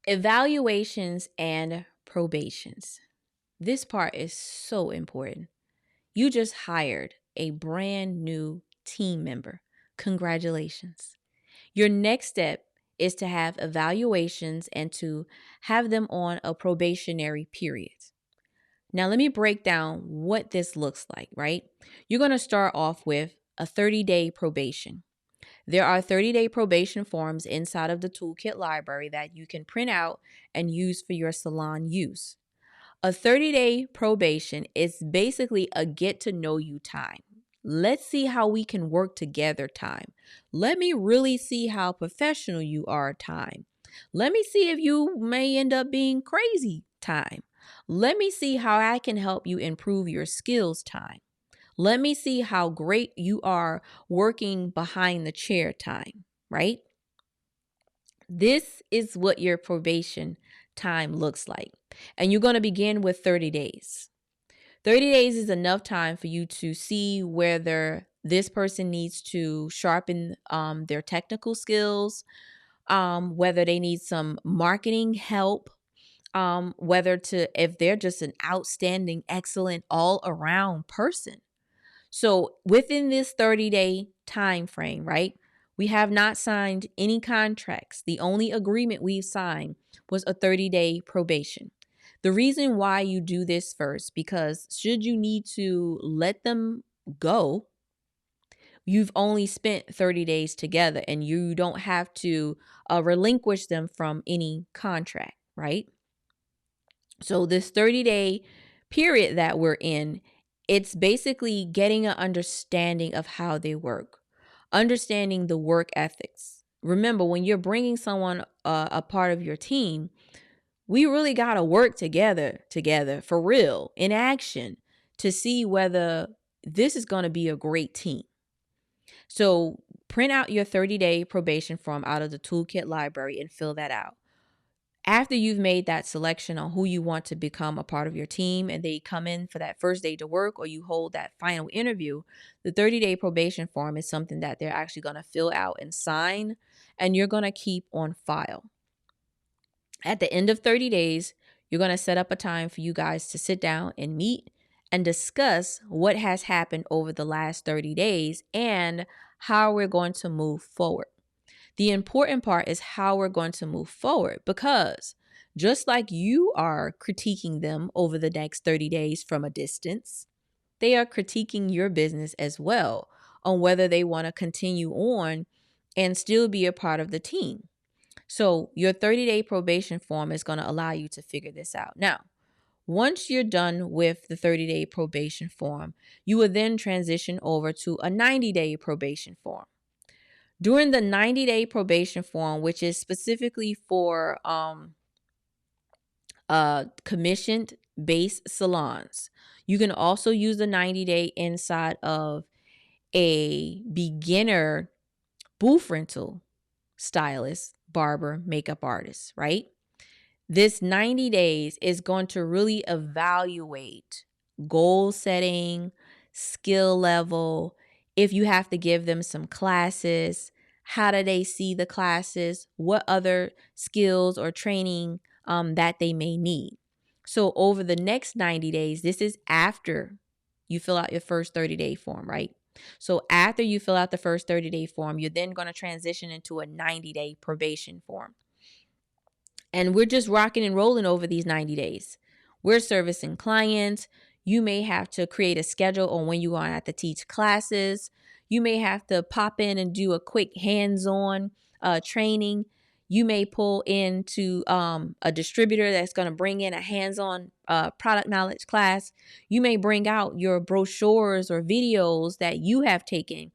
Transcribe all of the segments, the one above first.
Evaluations and probations. This part is so important. You just hired a brand new team member. Congratulations. Your next step is to have evaluations and to have them on a probationary period. Now, let me break down what this looks like, right? You're going to start off with a 30-day probation. There are 30-day probation forms inside of the toolkit library that you can print out and use for your salon use. A 30-day probation is basically a get to know you time. Let's see how we can work together time. Let me really see how professional you are time. Let me see if you may end up being crazy time. Let me see how I can help you improve your skills time. Let me see how great you are working behind the chair time, right? This is what your probation time looks like. And you're going to begin with 30 days. 30 days is enough time for you to see whether this person needs to sharpen their technical skills, whether they need some marketing help, if they're just an outstanding, excellent, all around person. So within this 30-day time frame, right? We have not signed any contracts. The only agreement we've signed was a 30-day probation. The reason why you do this first, because should you need to let them go, you've only spent 30 days together and you don't have to relinquish them from any contract, right? So this 30-day period that we're in, it's basically getting an understanding of how they work, understanding the work ethics. Remember, when you're bringing someone a part of your team, we really got to work together for real in action to see whether this is going to be a great team. So print out your 30-day probation form out of the toolkit library and fill that out. After you've made that selection on who you want to become a part of your team and they come in for that first day to work or you hold that final interview, the 30-day probation form is something that they're actually going to fill out and sign, and you're going to keep on file. At the end of 30 days, you're going to set up a time for you guys to sit down and meet and discuss what has happened over the last 30 days and how we're going to move forward. The important part is how we're going to move forward, because just like you are critiquing them over the next 30 days from a distance, they are critiquing your business as well on whether they want to continue on and still be a part of the team. So your 30-day probation form is going to allow you to figure this out. Now, once you're done with the 30-day probation form, you will then transition over to a 90-day probation form. During the 90-day probation form, which is specifically for commissioned based salons, you can also use the 90-day inside of a beginner booth rental stylist, barber, makeup artist, right? This 90 days is going to really evaluate goal setting, skill level, if you have to give them some classes, how do they see the classes, what other skills or training that they may need. So over the next 90 days, this is after you fill out your first 30-day form, right? So after you fill out the first 30-day form, you're then going to transition into a 90-day probation form. And we're just rocking and rolling over these 90 days. We're servicing clients. You may have to create a schedule on when you are have to teach classes. You may have to pop in and do a quick hands-on training. You may pull into a distributor that's going to bring in a hands-on product knowledge class. You may bring out your brochures or videos that you have taken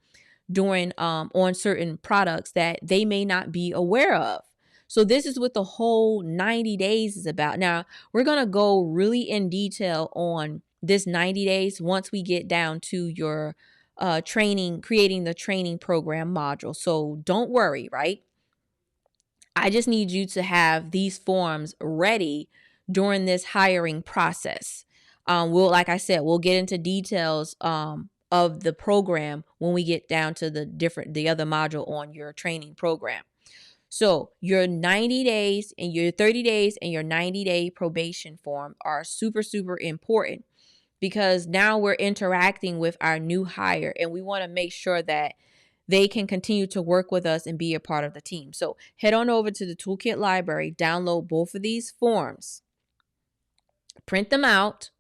during on certain products that they may not be aware of. So this is what the whole 90 days is about. Now, we're going to go really in detail on this 90 days once we get down to your training, creating the training program module. So don't worry, right? I just need you to have these forms ready during this hiring process. Like I said, we'll get into details of the program when we get down to the other module on your training program. So your 90 days and your 30 days and your 90-day probation form are super, super important, because now we're interacting with our new hire and we want to make sure that they can continue to work with us and be a part of the team. So head on over to the Toolkit library, download both of these forms, print them out.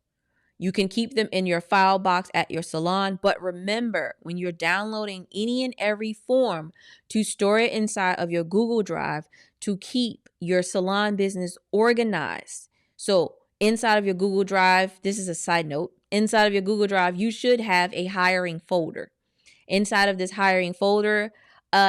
You can keep them in your file box at your salon, but remember, when you're downloading any and every form, to store it inside of your Google Drive to keep your salon business organized. So inside of your Google Drive, this is a side note, inside of your Google Drive, you should have a hiring folder. Inside of this hiring folder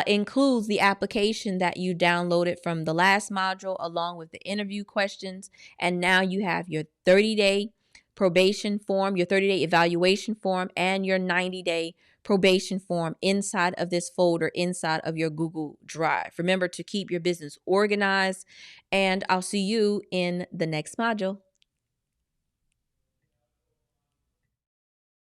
includes the application that you downloaded from the last module, along with the interview questions. And now you have your 30-day probation form, your 30-day evaluation form, and your 90-day probation form inside of this folder, inside of your Google Drive. Remember to keep your business organized, and I'll see you in the next module.